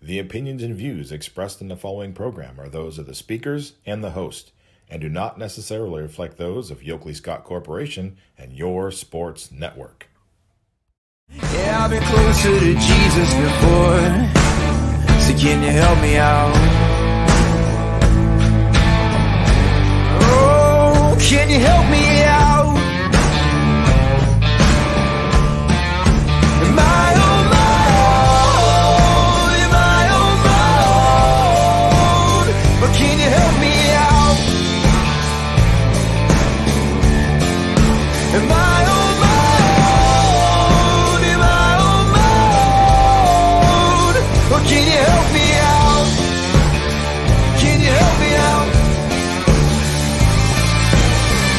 The opinions and views expressed in the following program are those of the speakers and the host, and do not necessarily reflect those of Yoakley Scott Corporation and your sports network. Yeah, I've been closer to Jesus before, so can you help me out? Oh, can you help me out? Am I on my own? Am I on my own? But can you help me out? Am I on my own? Am I on my own? Or can you help me out? Can you help me out?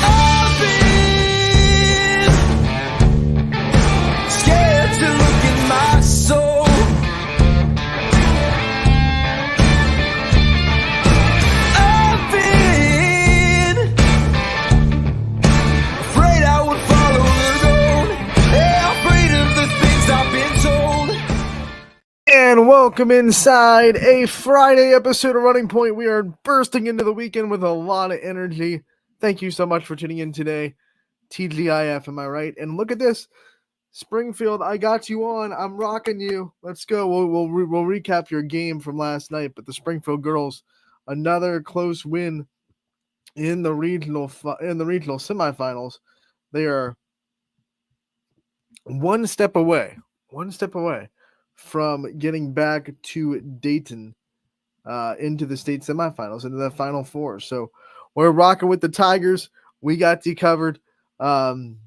I've been scared to look in my soul. I've been afraid I would follow the road. Yeah, afraid of the things I've been told. And welcome inside a Friday episode of Running Point. We are bursting into the weekend with a lot of energy. Thank you so much for tuning in today. TGIF, am I right? And look at this. Springfield, I got you on. I'm rocking you. Let's go. We'll recap your game from last night. But the Springfield girls, another close win in the regional semifinals. They are one step away from getting back to Dayton into the state semifinals, into the Final Four. So we're rocking with the Tigers. We got you covered. And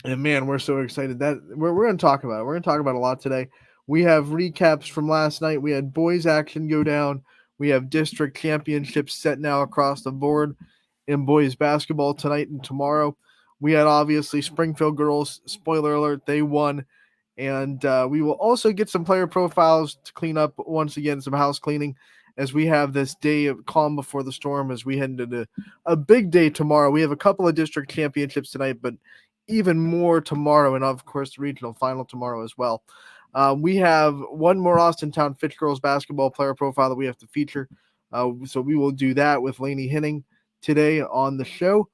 man, we're so excited that we're going to talk about it. We're going to talk about a lot today. We have recaps from last night. We had boys action go down. We have district championships set now across the board in boys basketball tonight and tomorrow. We had obviously Springfield girls. Spoiler alert, they won. And we will also get some player profiles to clean up once again, some house cleaning as we have this day of calm before the storm as we head into a big day tomorrow. We have a couple of district championships tonight, but even more tomorrow, and of course the regional final tomorrow as well. We have one more Austintown Fitch girls basketball player profile that we have to feature. So we will do that with Lainey Henning today on the show.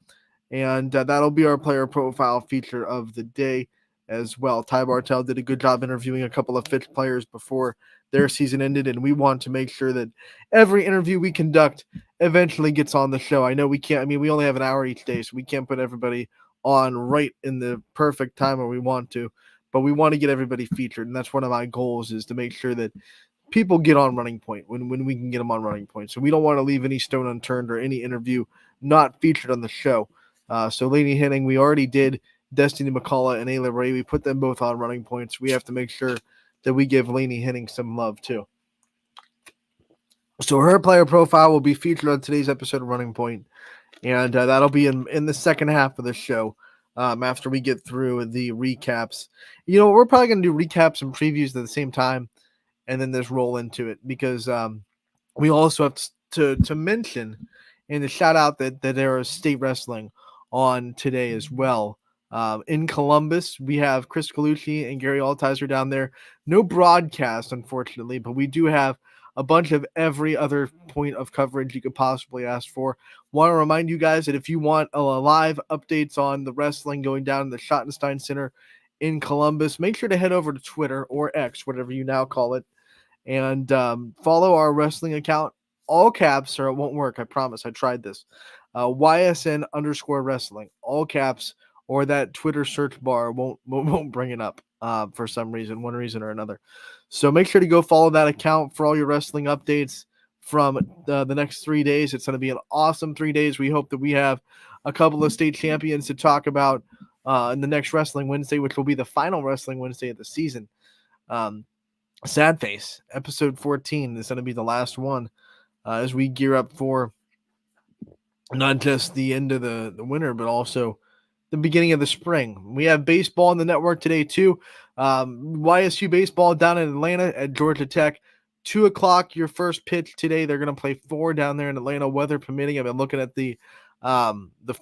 And that'll be our player profile feature of the day as well. Ty Bartell did a good job interviewing a couple of Fitch players before their season ended, and we want to make sure that every interview we conduct eventually gets on the show. I know we can't, we only have an hour each day, so we can't put everybody on right in the perfect time where we want to, but we want to get everybody featured, and that's one of my goals, is to make sure that people get on Running Point when we can get them on Running Point. So we don't want to leave any stone unturned or any interview not featured on the show. So Lainey Henning, we already did. Destiny McCullough and Ayla Ray, we put them both on Running Points. We have to make sure that we give Lainey Henning some love too. So her player profile will be featured on today's episode of Running Point, and that'll be in the second half of the show after we get through the recaps. We're probably going to do recaps and previews at the same time, and then just roll into it, because we also have to mention and to shout out that there is state wrestling on today as well. In Columbus, we have Chris Colucci and Gary Altizer down there. No broadcast, unfortunately, but we do have a bunch of every other point of coverage you could possibly ask for. Want to remind you guys that if you want live updates on the wrestling going down in the Schottenstein Center in Columbus, make sure to head over to Twitter or X, whatever you now call it, and follow our wrestling account. All caps, or it won't work, I promise. I tried this. YSN_wrestling, all caps, or that Twitter search bar won't bring it up for some reason, one reason or another. So make sure to go follow that account for all your wrestling updates from the next 3 days. It's going to be an awesome 3 days. We hope that we have a couple of state champions to talk about in the next Wrestling Wednesday, which will be the final Wrestling Wednesday of the season. Sad Face, episode 14 is going to be the last one as we gear up for not just the end of the winter, but also the beginning of the spring. We have baseball on the network today too. YSU baseball down in Atlanta at Georgia Tech. 2 o'clock, your first pitch today. They're going to play 4 down there in Atlanta, weather permitting. I've been looking at the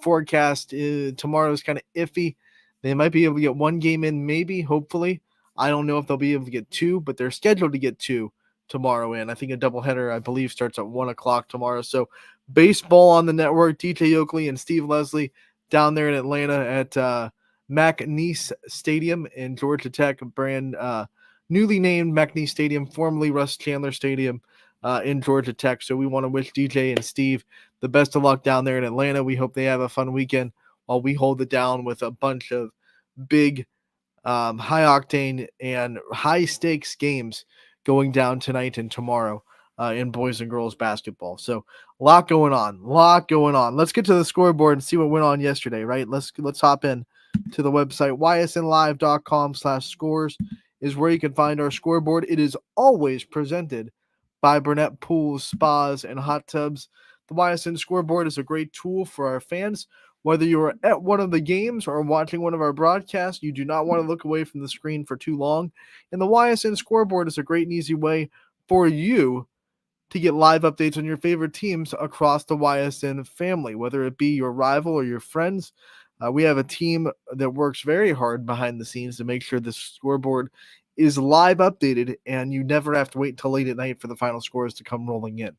forecast. Tomorrow is kind of iffy. They might be able to get 1 game in, maybe, hopefully. I don't know if they'll be able to get 2, but they're scheduled to get 2 tomorrow. And I think a doubleheader, I believe, starts at 1 o'clock tomorrow. So baseball on the network, DJ Oakley and Steve Leslie down there in Atlanta at McNeese Stadium in Georgia Tech, brand newly named McNeese Stadium, formerly Russ Chandler Stadium in Georgia Tech. So we want to wish DJ and Steve the best of luck down there in Atlanta. We hope they have a fun weekend while we hold it down with a bunch of big, high octane and high stakes games going down tonight and tomorrow in boys and girls basketball. So a lot going on. Let's get to the scoreboard and see what went on yesterday, right? Let's hop in to the website. ysnlive.com/scores is where you can find our scoreboard. It is always presented by Burnett Pools, Spas, and Hot Tubs. The YSN scoreboard is a great tool for our fans. Whether you are at one of the games or watching one of our broadcasts, you do not want to look away from the screen for too long. And the YSN scoreboard is a great and easy way for you to get live updates on your favorite teams across the YSN family, whether it be your rival or your friends. We have a team that works very hard behind the scenes to make sure the scoreboard is live updated and you never have to wait until late at night for the final scores to come rolling in.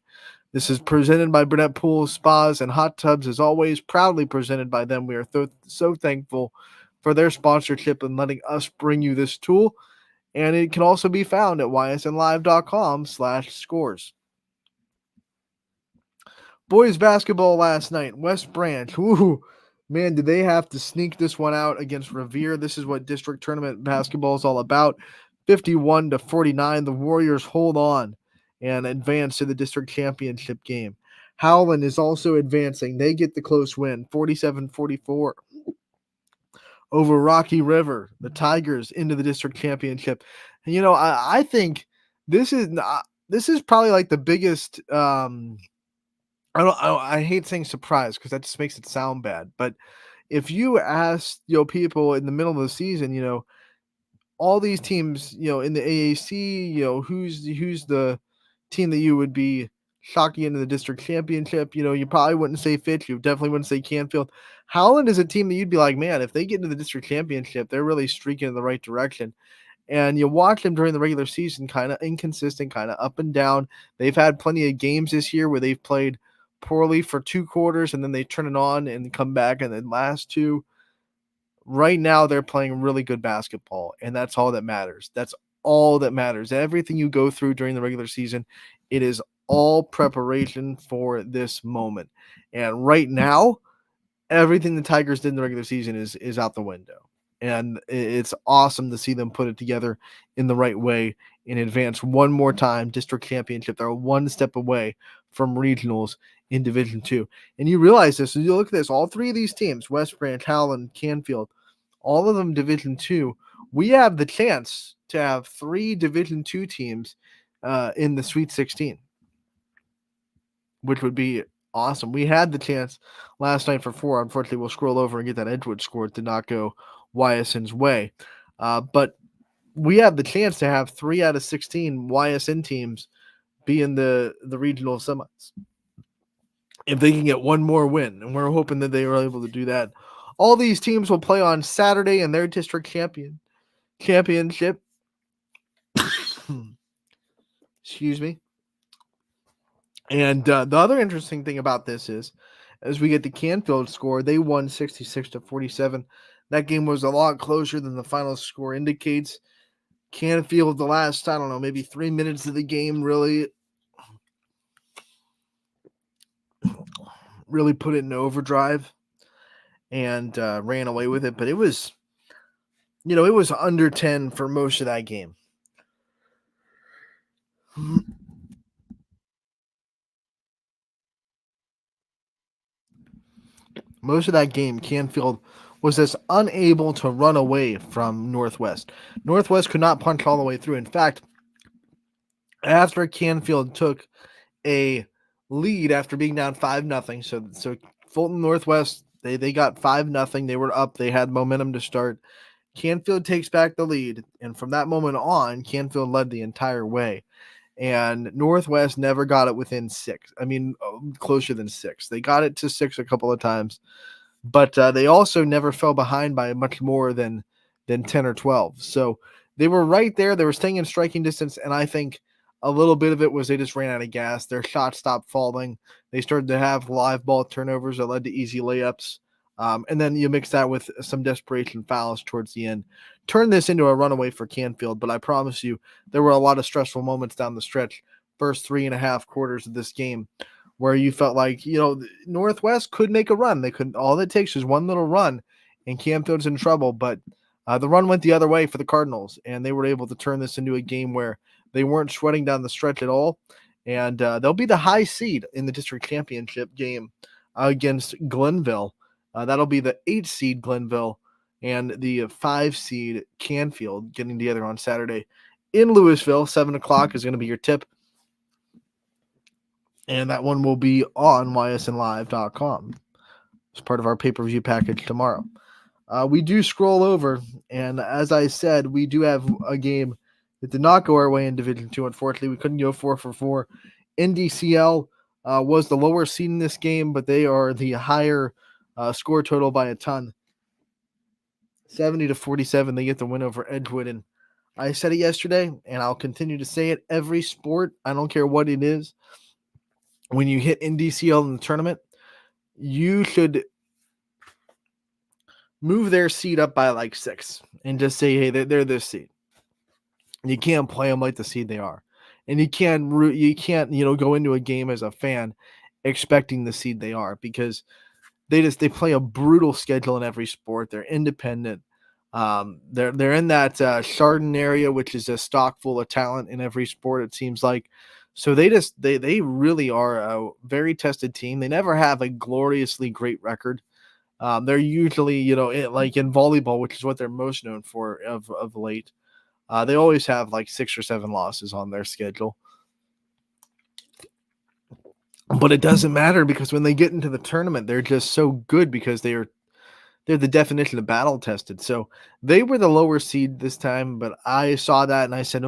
This is presented by Burnett Pools, Spas, and Hot Tubs. As always, proudly presented by them. We are so thankful for their sponsorship and letting us bring you this tool. And it can also be found at ysnlive.com/scores. Boys basketball last night. West Branch. Ooh, man, did they have to sneak this one out against Revere. This is what district tournament basketball is all about. 51-49. The Warriors hold on and advance to the district championship game. Howland is also advancing. They get the close win, 47-44 over Rocky River. The Tigers into the district championship. And, I think this is probably like the biggest. I hate saying surprise because that just makes it sound bad. But if you ask people in the middle of the season, all these teams, in the AAC, who's the team that you would be shocking into the district championship, you probably wouldn't say Fitch. You definitely wouldn't say Canfield. Howland is a team that you'd be like, man, if they get into the district championship, they're really streaking in the right direction. And you watch them during the regular season, kind of inconsistent, kind of up and down. They've had plenty of games this year where they've played poorly for 2 quarters and then they turn it on and come back and then last 2. Right now, they're playing really good basketball, and that's all that matters. That's all that matters. Everything you go through during the regular season, it is all preparation for this moment. And right now, everything the Tigers did in the regular season is out the window. And it's awesome to see them put it together in the right way and advance one more time, district championship. They're one step away from regionals in Division II. And you realize this, as you look at this, all 3 of these teams, West Branch, Howland, Canfield, all of them Division II, we have the chance to have 3 Division II teams in the Sweet 16, which would be awesome. We had the chance last night for 4. Unfortunately, we'll scroll over and get that Edgewood score. It did not go YSN's way. But we have the chance to have 3 out of 16 YSN teams be in the regional semis if they can get one more win. And we're hoping that they are able to do that. All these teams will play on Saturday in their district championship. Excuse me. And the other interesting thing about this is, as we get the Canfield score, they won 66-47. That game was a lot closer than the final score indicates. Canfield, the last, maybe 3 minutes of the game really put it in overdrive and ran away with it. But it was, it was under 10 for most of that game. Most of that game, Canfield was just unable to run away from Northwest. Northwest could not punch all the way through. In fact, after Canfield took a lead after being down 5-0, so Fulton Northwest, they got 5-0. They were up. They had momentum to start. Canfield takes back the lead, and from that moment on, Canfield led the entire way. And Northwest never got it within 6. Closer than 6. They got it to 6 a couple of times, but they also never fell behind by much more than 10 or 12. So they were right there. They were staying in striking distance, and I think A little bit of it was they just ran out of gas. Their shots stopped falling. They started to have live ball turnovers that led to easy layups. And then you mix that with some desperation fouls towards the end. Turn this into a runaway for Canfield, but I promise you, there were a lot of stressful moments down the stretch, first 3.5 quarters of this game, where you felt like, Northwest could make a run. They could. All it takes is one little run, and Canfield's in trouble. But the run went the other way for the Cardinals, and they were able to turn this into a game where they weren't sweating down the stretch at all. And they'll be the high seed in the district championship game against Glenville. That'll be the 8 seed Glenville and the 5 seed Canfield getting together on Saturday in Louisville. 7 o'clock is going to be your tip. And that one will be on ysnlive.com. It's part of our pay-per-view package tomorrow. We do scroll over, and as I said, we do have a game that did not go our way in Division 2. Unfortunately, we couldn't go 4 for 4. NDCL was the lower seed in this game, but they are the higher score total by a ton. 70-47, they get the win over Edgewood. And I said it yesterday, and I'll continue to say it. Every sport, I don't care what it is, when you hit NDCL in the tournament, you should move their seed up by like 6 and just say, hey, they're this seed. You can't play them like the seed they are. And you can't go into a game as a fan expecting the seed they are, because they play a brutal schedule in every sport. They're independent. They're in that Chardon area, which is a stock full of talent in every sport, it seems like. So they really are a very tested team. They never have a gloriously great record. They're usually, like in volleyball, which is what they're most known for of late. They always have like 6 or 7 losses on their schedule. But it doesn't matter, because when they get into the tournament, they're just so good because they're the definition of battle tested. So they were the lower seed this time, but I saw that and I said,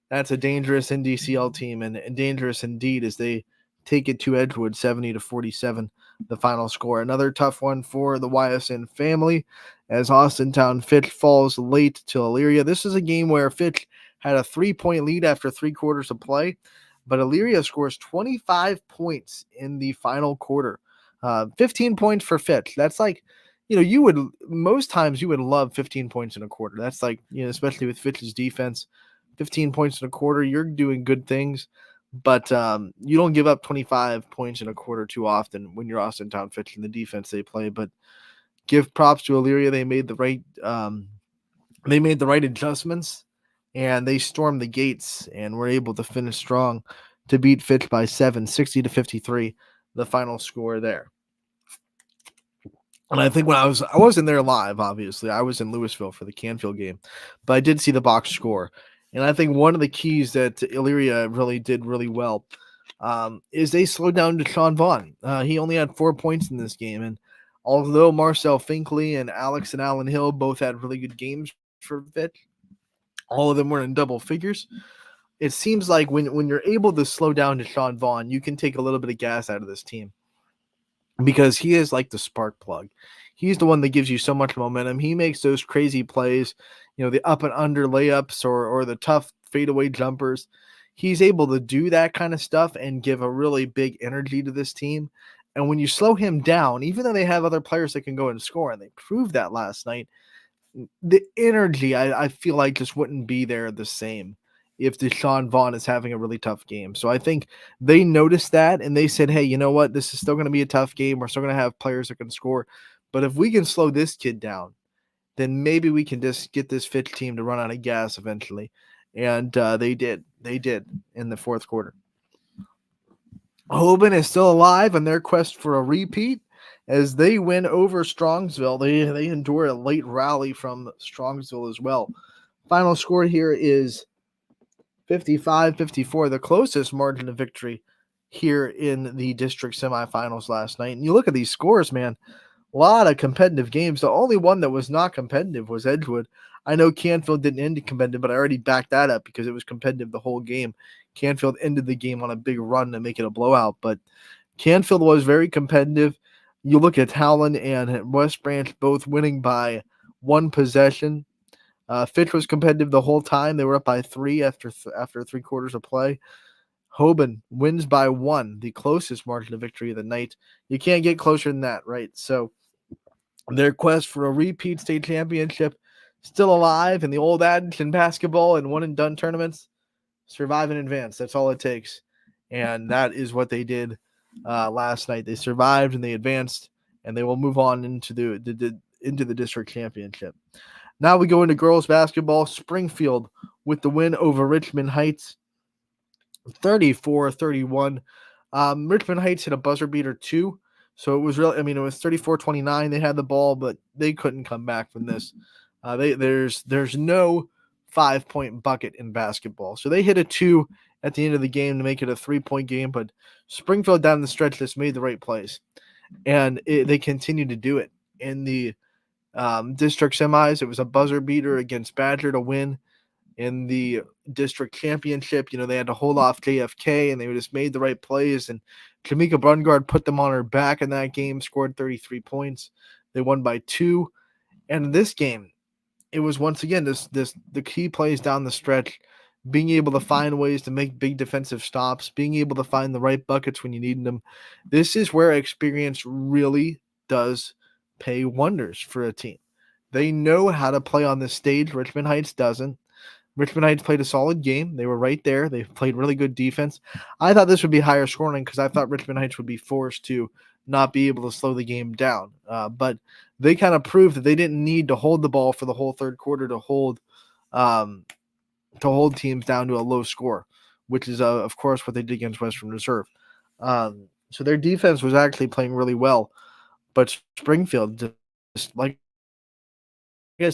that's a dangerous NDCL team, and dangerous indeed as they take it to Edgewood, 70-47, the final score. Another tough one for the YSN family as Austintown Fitch falls late to Elyria. This is a game where Fitch had a 3-point lead after 3 quarters of play, but Elyria scores 25 points in the final quarter. 15 points for Fitch. That's like, most times you would love 15 points in a quarter. That's like, especially with Fitch's defense, 15 points in a quarter, you're doing good things. But you don't give up 25 points in a quarter too often when you're Austintown Fitch and the defense they play. But give props to Elyria. They made the right adjustments, and they stormed the gates and were able to finish strong to beat Fitch by 7, 60-53, the final score there. And I think when I wasn't there live, obviously. I was in Louisville for the Canfield game, but I did see the box score. And I think one of the keys that Elyria really did really well is they slowed down Deshaun Vaughn. He only had 4 points in this game. And although Marcel Finkley and Alex and Alan Hill both had really good games for Fitch, all of them were in double figures. It seems like when you're able to slow down Deshaun Vaughn, you can take a little bit of gas out of this team, because he is like the spark plug. He's the one that gives you so much momentum. He makes those crazy plays, the up and under layups or the tough fadeaway jumpers. He's able to do that kind of stuff and give a really big energy to this team. And when you slow him down, even though they have other players that can go and score, and they proved that last night, the energy, I feel like, just wouldn't be there the same if Deshaun Vaughn is having a really tough game. So I think they noticed that, and they said, hey, you know what? This is still going to be a tough game. We're still going to have players that can score. But if we can slow this kid down, then maybe we can just get this Fitch team to run out of gas eventually. And they did. They did in the fourth quarter. Hoban is still alive in their quest for a repeat as they win over Strongsville. They endure a late rally from Strongsville as well. Final score here is 55-54, the closest margin of victory here in the district semifinals last night. And you look at these scores, man, a lot of competitive games. The only one that was not competitive was Edgewood. I know Canfield didn't end competitive, but I already backed that up because it was competitive the whole game. Canfield ended the game on a big run to make it a blowout, but Canfield was very competitive. You look at Howland and West Branch both winning by 1 possession. Fitch was competitive the whole time. They were up by 3 after 3/4 of play. Hoban wins by 1, the closest margin of victory of the night. You can't get closer than that, right? So their quest for a repeat state championship still alive, and the old adage in basketball and one and done tournaments: survive and advance. That's all it takes, and that is what they did last night. They survived and they advanced, and they will move on into the district championship. Now we go into girls basketball. Springfield with the win over Richmond Heights, 34-31. Richmond Heights hit a buzzer beater too. So it was really, it was 34-29. They had the ball, but they couldn't come back from this. There's no 5-point bucket in basketball. So they hit a 2 at the end of the game to make it a 3-point game, but Springfield down the stretch just made the right plays. And they continued to do it. In the district semis, it was a buzzer beater against Badger to win. In the district championship, they had to hold off JFK, and they just made the right plays. And Jamaica Brungard put them on her back in that game, scored 33 points. They won by 2. And in this game, it was once again the key plays down the stretch, being able to find ways to make big defensive stops, being able to find the right buckets when you need them. This is where experience really does pay wonders for a team. They know how to play on this stage. Richmond Heights doesn't. Richmond Heights played a solid game. They were right there. They played really good defense. I thought this would be higher scoring because I thought Richmond Heights would be forced to not be able to slow the game down. But they kind of proved that they didn't need to hold the ball for the whole third quarter to hold teams down to a low score, which is, of course, what they did against Western Reserve. So their defense was actually playing really well. But Springfield, just like I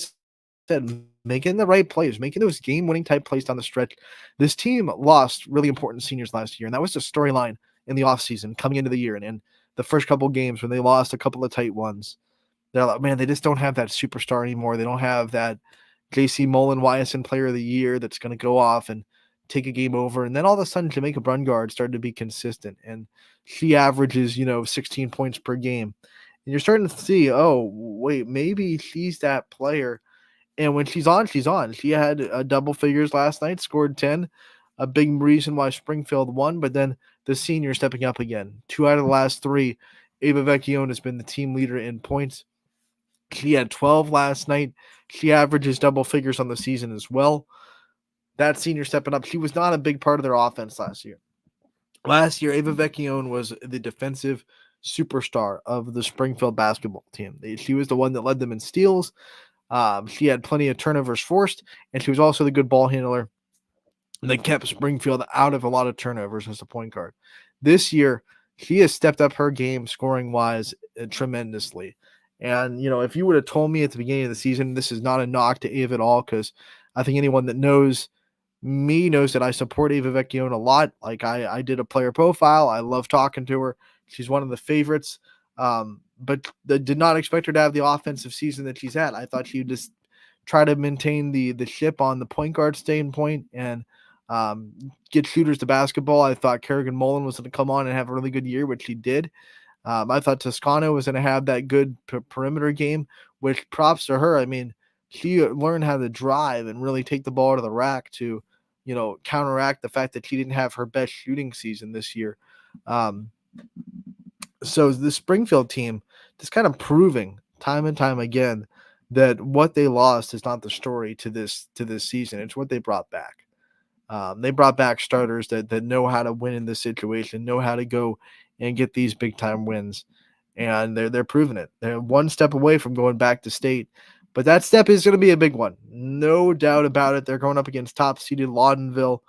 said, making the right plays, making those game-winning type plays down the stretch. This team lost really important seniors last year, and that was the storyline in the offseason coming into the year. And the first couple games when they lost a couple of tight ones, they're like, man, they just don't have that superstar anymore. They don't have that J.C. Mullen Ysn Player of the Year that's going to go off and take a game over. And then all of a sudden, Jamaica Brungard started to be consistent, and she averages, 16 points per game. And you're starting to see, oh, wait, maybe she's that player. And when she's on, she's on. She had double figures last night, scored 10, a big reason why Springfield won. But then the senior stepping up again. 2 out of the last 3. Ava Vecchione has been the team leader in points. She had 12 last night. She averages double figures on the season as well. That senior stepping up. She was not a big part of their offense last year. Last year, Ava Vecchione was the defensive superstar of the Springfield basketball team. She was the one that led them in steals. She had plenty of turnovers forced, and she was also the good ball handler that kept Springfield out of a lot of turnovers as a point guard. This year, she has stepped up her game scoring-wise tremendously. And, if you would have told me at the beginning of the season, this is not a knock to Ava at all, because I think anyone that knows me knows that I support Ava Vecchione a lot. Like, I did a player profile. I love talking to her. She's one of the favorites. But did not expect her to have the offensive season that she's had. I thought she would just try to maintain the ship on the point guard standpoint and get shooters to basketball. I thought Kerrigan Mullen was going to come on and have a really good year, which she did. I thought Toscano was going to have that good perimeter game, which props to her. She learned how to drive and really take the ball to the rack to, counteract the fact that she didn't have her best shooting season this year. So the Springfield team just kind of proving time and time again that what they lost is not the story to this season. It's what they brought back. They brought back starters that know how to win in this situation, know how to go and get these big time wins, and they're proving it. They're one step away from going back to state, but that step is going to be a big one, no doubt about it. They're going up against top seeded Loudonville.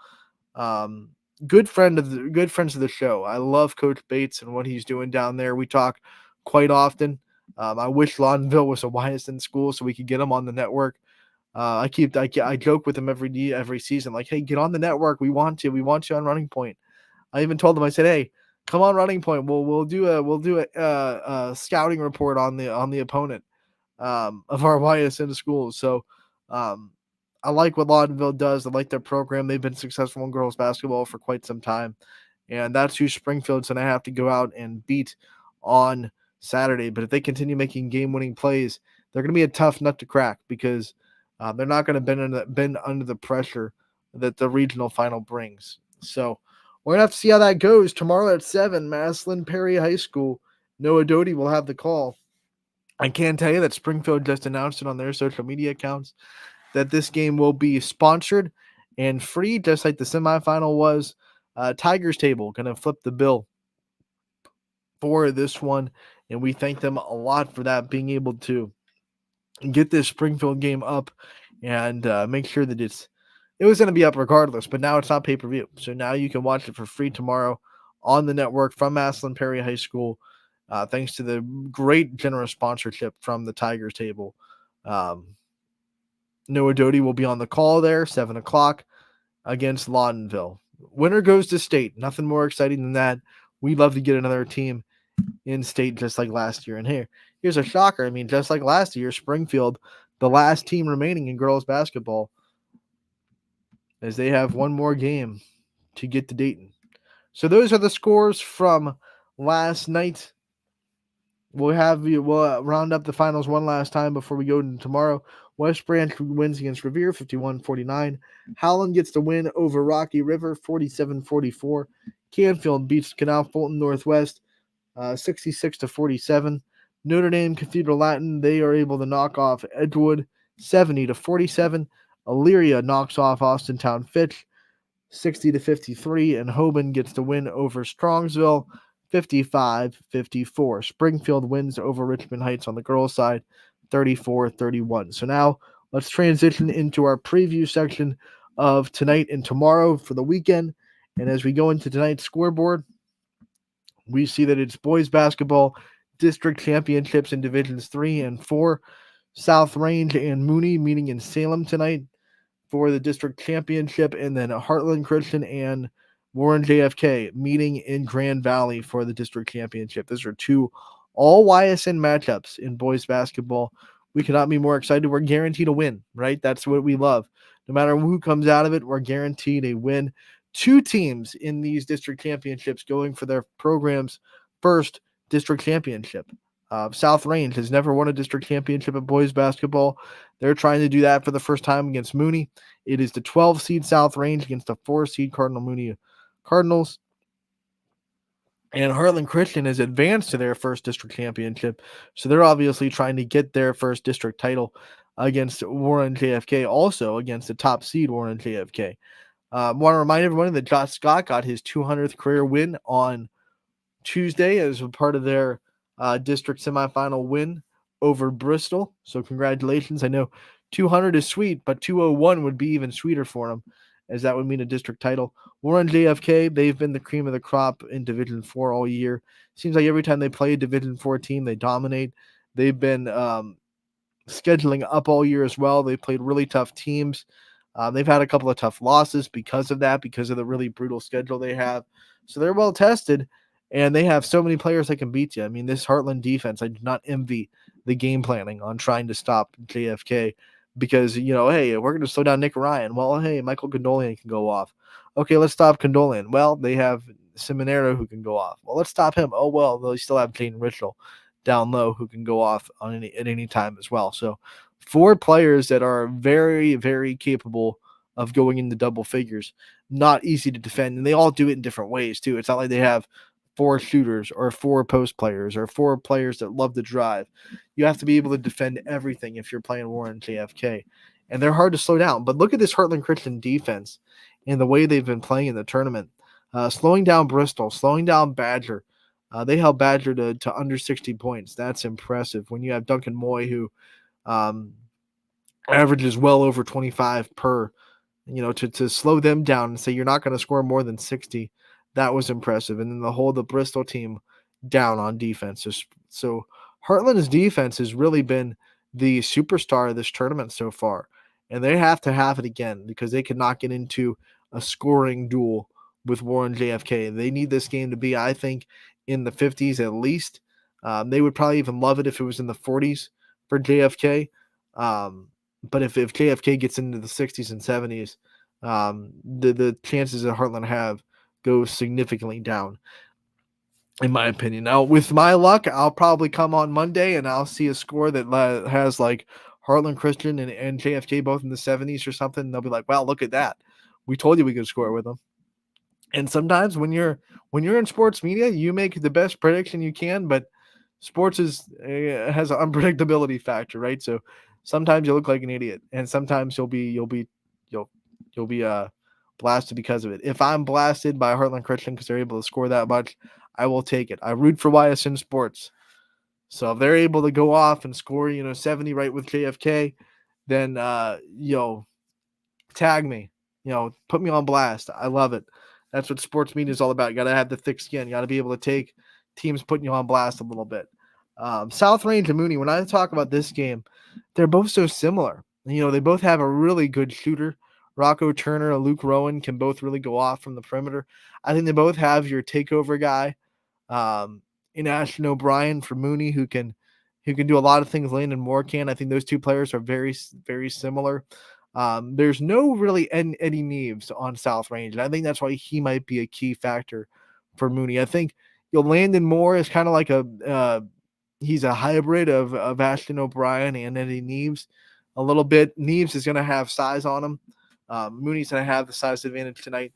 Good friends of the show. I love Coach Bates and what he's doing down there. We talk quite often. I wish Loudonville was a Ysn school so we could get him on the network. I joke with him every season, like, hey, get on the network. We want you on Running Point. I even told him, I said, hey, come on Running Point. We'll do a scouting report on the opponent of our Ysn schools. So I like what Loudonville does. I like their program. They've been successful in girls basketball for quite some time. And that's who Springfield's going to have to go out and beat on Saturday. But if they continue making game-winning plays, they're going to be a tough nut to crack because They're not going to bend under the pressure that the regional final brings. So we're going to have to see how that goes. Tomorrow at 7, Maslin Perry High School. Noah Doty will have the call. I can tell you that Springfield just announced it on their social media accounts that this game will be sponsored and free, just like the semifinal was. Tigers Table going to flip the bill for this one, and we thank them a lot for that, being able to get this Springfield game up and make sure that it was going to be up regardless, but now it's not pay-per-view. So now you can watch it for free tomorrow on the network from Maslin Perry High School, thanks to the great generous sponsorship from the Tigers Table. Noah Doty will be on the call there, 7 o'clock against Laudenville. Winner goes to state. Nothing more exciting than that. We'd love to get another team in state just like last year. And here's a shocker. I mean, just like last year, Springfield, the last team remaining in girls basketball, as they have one more game to get to Dayton. So those are the scores from last night. We'll round up the finals one last time before we go into tomorrow. West Branch wins against Revere 51-49. Howland gets the win over Rocky River 47-44. Canfield beats Canal Fulton Northwest 66-47. Notre Dame Cathedral Latin, they are able to knock off Edgewood 70-47. Elyria knocks off Austintown Fitch 60-53, and Hoban gets the win over Strongsville 55-54. Springfield wins over Richmond Heights on the girls' side 34-31. So now let's transition into our preview section of tonight and tomorrow for the weekend. And as we go into tonight's scoreboard, we see that it's boys basketball district championships in divisions 3 and 4. South Range and Mooney meeting in Salem tonight for the district championship, and then Heartland Christian and Warren JFK meeting in Grand Valley for the district championship. Those are two all YSN matchups in boys basketball. We cannot be more excited. We're guaranteed a win, right? That's what we love. No matter who comes out of it, we're guaranteed a win. Two teams in these district championships going for their program's first district championship. South Range has never won a district championship in boys basketball. They're trying to do that for the first time against Mooney. It is the 12 seed South Range against the 4 seed Cardinal Mooney Cardinals. And Heartland Christian has advanced to their first district championship. So they're obviously trying to get their first district title against Warren JFK, also against the top seed Warren JFK. Want to remind everyone that Josh Scott got his 200th career win on Tuesday as a part of their district semifinal win over Bristol. So congratulations. I know 200 is sweet, but 201 would be even sweeter for him, as that would mean a district title. Warren JFK, they've been the cream of the crop in Division 4 all year. Seems like every time they play a Division 4 team, they dominate. They've been scheduling up all year as well. They played really tough teams. They've had a couple of tough losses because of that, because of the really brutal schedule they have. So they're well tested, and they have so many players that can beat you. I mean, this Heartland defense, I do not envy the game planning on trying to stop JFK because, hey, we're going to slow down Nick Ryan. Well, hey, Michael Condolian can go off. Okay, let's stop Condolian. Well, they have Seminaro who can go off. Well, let's stop him. Oh, well, they still have Jane Richel down low who can go off at any time as well. So 4 players that are very, very capable of going into double figures. Not easy to defend, and they all do it in different ways too. It's not like they have 4 shooters or 4 post players or 4 players that love to drive. You have to be able to defend everything if you're playing Warren JFK, and they're hard to slow down. But look at this Heartland Christian defense and the way they've been playing in the tournament. Slowing down Bristol, slowing down Badger. They held Badger to under 60 points. That's impressive when you have Duncan Moy, who averages well over 25 per. To slow them down and say you're not going to score more than 60, that was impressive. And then to hold the Bristol team down on defense. So Heartland's defense has really been the superstar of this tournament so far. And they have to have it again because they could not get into a scoring duel with Warren JFK. They need this game to be, I think, in the 50s at least. They would probably even love it if it was in the 40s for JFK. But if JFK gets into the 60s and 70s, the chances that Heartland have go significantly down, in my opinion. Now, with my luck, I'll probably come on Monday and I'll see a score that has like Heartland Christian and JFK both in the 70s or something. And they'll be like, "Wow, look at that. We told you we could score with them." And sometimes when you're in sports media, you make the best prediction you can, but sports has an unpredictability factor, right? So sometimes you look like an idiot, and sometimes you'll be blasted because of it. If I'm blasted by Heartland Christian because they're able to score that much, I will take it. I root for Ysn Sports, so if they're able to go off and score 70 right with JFK, then tag me, put me on blast. I love it. That's what sports media is all about. You got to have the thick skin. You got to be able to take teams putting you on blast a little bit. South Range and Mooney, when I talk about this game, they're both so similar. They both have a really good shooter. Rocco Turner and Luke Rowan can both really go off from the perimeter. I think they both have your takeover guy in Ashton O'Brien for Mooney, who can do a lot of things Landon Moore can. I think those two players are very, very similar. There's no really Eddie Neves on South Range, and I think that's why he might be a key factor for Mooney. I think Landon Moore is kind of like he's a hybrid of Ashton O'Brien and Eddie Neves a little bit. Neves is going to have size on him. Mooney's going to have the size advantage tonight.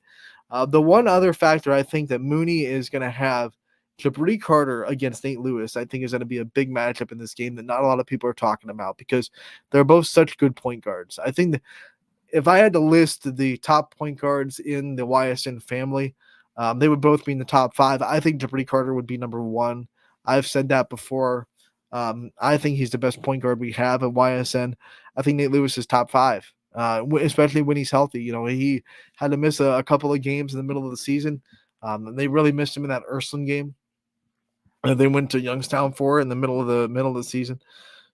The one other factor I think that Mooney is going to have, Jabri Carter against Nate Lewis, I think is going to be a big matchup in this game that not a lot of people are talking about because they're both such good point guards. I think that if I had to list the top point guards in the YSN family, they would both be in the top 5. I think Jabri Carter would be number 1. I've said that before. I think he's the best point guard we have at YSN. I think Nate Lewis is top 5, especially when he's healthy. He had to miss a couple of games in the middle of the season. They really missed him in that Ursuline game. They went to Youngstown for in the middle of the season.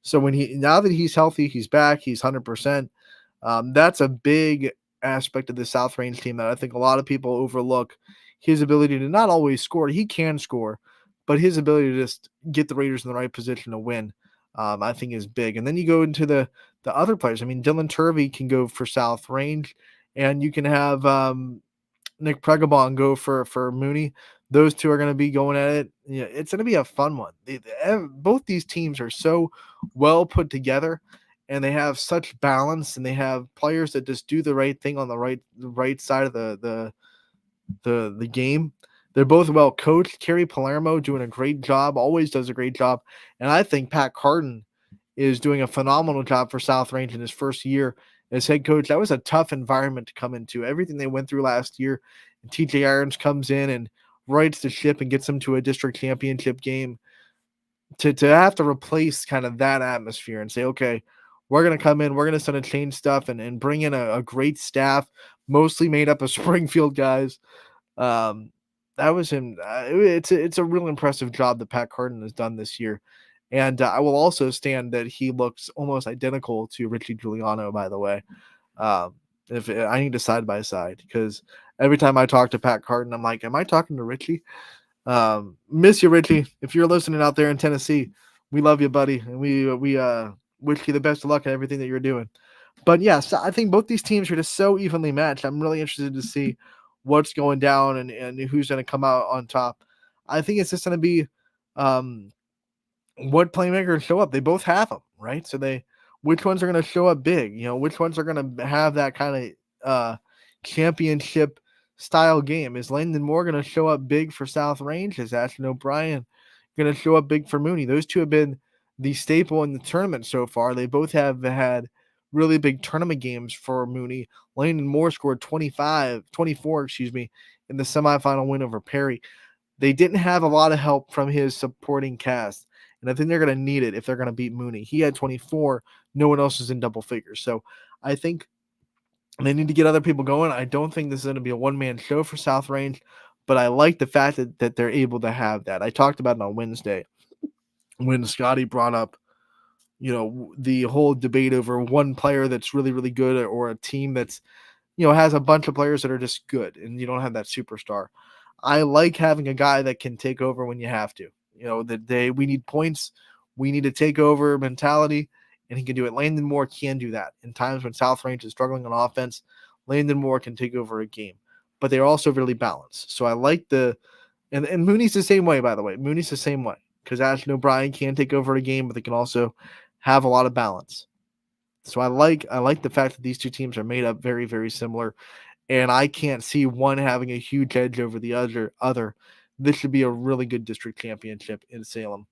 So now that he's healthy, he's back, he's 100%. That's a big aspect of the South Range team that I think a lot of people overlook. His ability to not always score, he can score, but his ability to just get the Raiders in the right position to win, I think is big. And then you go into the other players. I mean, Dylan Turvey can go for South Range, and you can have Nick Pregabon go for Mooney. Those two are going to be going at it. It's going to be a fun one. Both these teams are so well put together, and they have such balance, and they have players that just do the right thing on the right side of the game. They're both well coached. Kerry Palermo doing a great job, always does a great job, and I think Pat Carden is doing a phenomenal job for South Range in his first year as head coach. That was a tough environment to come into. Everything they went through last year, and TJ Irons comes in and rights the ship and gets them to a district championship game. To have to replace kind of that atmosphere and say, okay, we're going to come in, we're going to sort of change stuff and bring in a great staff, mostly made up of Springfield guys. That was him. It's a real impressive job that Pat Carden has done this year. And I will also stand that he looks almost identical to Richie Giuliano, by the way. If I need to side by side, because every time I talk to Pat Carden, I'm like, am I talking to Richie? Miss you, Richie. If you're listening out there in Tennessee, we love you, buddy. And we wish you the best of luck in everything that you're doing. But yes, I think both these teams are just so evenly matched. I'm really interested to see what's going down and who's going to come out on top. I think it's just going to be what playmakers show up. They both have them, right? So which ones are going to show up big? Which ones are going to have that kind of championship style game? Is Landon Moore going to show up big for South Range? Is Ashton O'Brien going to show up big for Mooney? Those two have been the staple in the tournament so far. They both have had really big tournament games for Mooney. Landon Moore scored 24, in the semifinal win over Perry. They didn't have a lot of help from his supporting cast, and I think they're going to need it if they're going to beat Mooney. He had 24. No one else is in double figures. So I think they need to get other people going. I don't think this is going to be a one-man show for South Range, but I like the fact that they're able to have that. I talked about it on Wednesday when Scotty brought up, the whole debate over one player that's really, really good or a team that's, has a bunch of players that are just good and you don't have that superstar. I like having a guy that can take over when you have to. We need points. We need to take over mentality, and he can do it. Landon Moore can do that. In times when South Range is struggling on offense, Landon Moore can take over a game. But they're also really balanced. So I like and Mooney's the same way, by the way. Mooney's the same way because Ashton O'Brien can take over a game, but they can also have a lot of balance. So I like the fact that these two teams are made up very, very similar, and I can't see one having a huge edge over the other. This should be a really good district championship in Salem,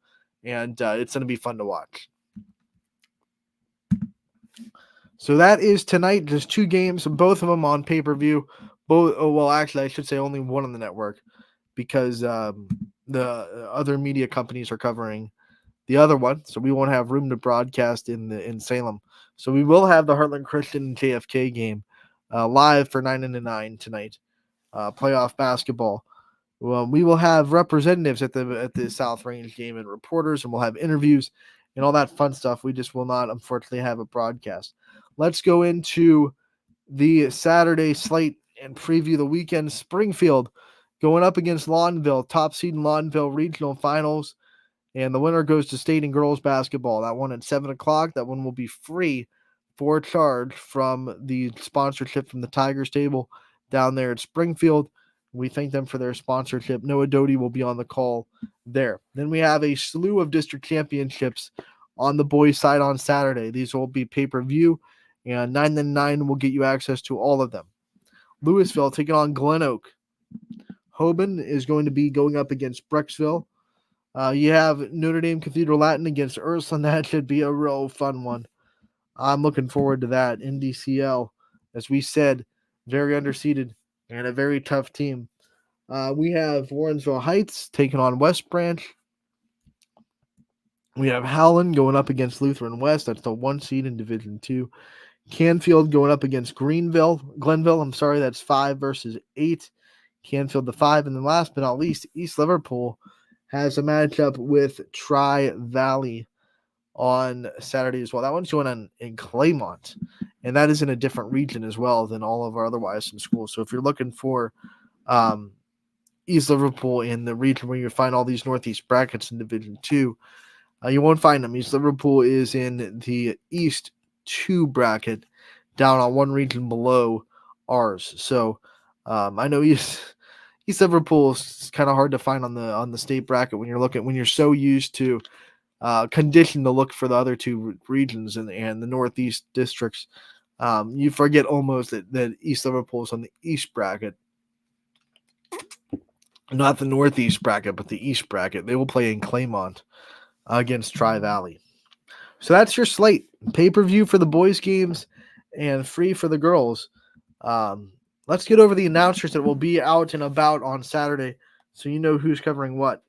and it's going to be fun to watch. So that is tonight. Just 2 games, both of them on pay-per-view. Actually, I should say only one on the network, because the other media companies are covering the other one, so we won't have room to broadcast in Salem. So we will have the Heartland Christian JFK game live for 9 to 9 tonight. Playoff basketball. Well, we will have representatives at the South Range game and reporters, and we'll have interviews and all that fun stuff. We just will not, unfortunately, have a broadcast. Let's go into the Saturday slate and preview the weekend. Springfield going up against Laudonville, top seed in Laudonville regional finals, and the winner goes to state and girls basketball. That one at 7 o'clock. That one will be free for charge from the sponsorship from the Tigers table down there at Springfield. We thank them for their sponsorship. Noah Doty will be on the call there. Then we have a slew of district championships on the boys' side on Saturday. These will be pay-per-view, and 9 to 9 will get you access to all of them. Louisville taking on Glen Oak. Hoban is going to be going up against Brecksville. You have Notre Dame Cathedral Latin against Ursuline. That should be a real fun one. I'm looking forward to that. NDCL, as we said, very underseeded and a very tough team. We have Warrensville Heights taking on West Branch. We have Howland going up against Lutheran West. That's the 1 seed in Division 2. Canfield going up against Glenville. That's 5 versus 8. Canfield the 5. And then last but not least, East Liverpool has a matchup with Tri-Valley on Saturday as well. That one's going on in Claymont, and that is in a different region as well than all of our other Ysn schools. So if you're looking for East Liverpool in the region where you find all these Northeast brackets in Division 2, you won't find them. East Liverpool is in the East 2 bracket, down on one region below ours. So I know East Liverpool is kind of hard to find on the state bracket when you're so used to conditioned to look for the other 2 regions and the Northeast districts. You forget almost that East Liverpool is on the East bracket, not the Northeast bracket, but the East bracket. They will play in Claymont against Tri-Valley. So that's your slate. Pay-per-view for the boys' games and free for the girls. Let's get over the announcers that will be out and about on Saturday so you know who's covering what.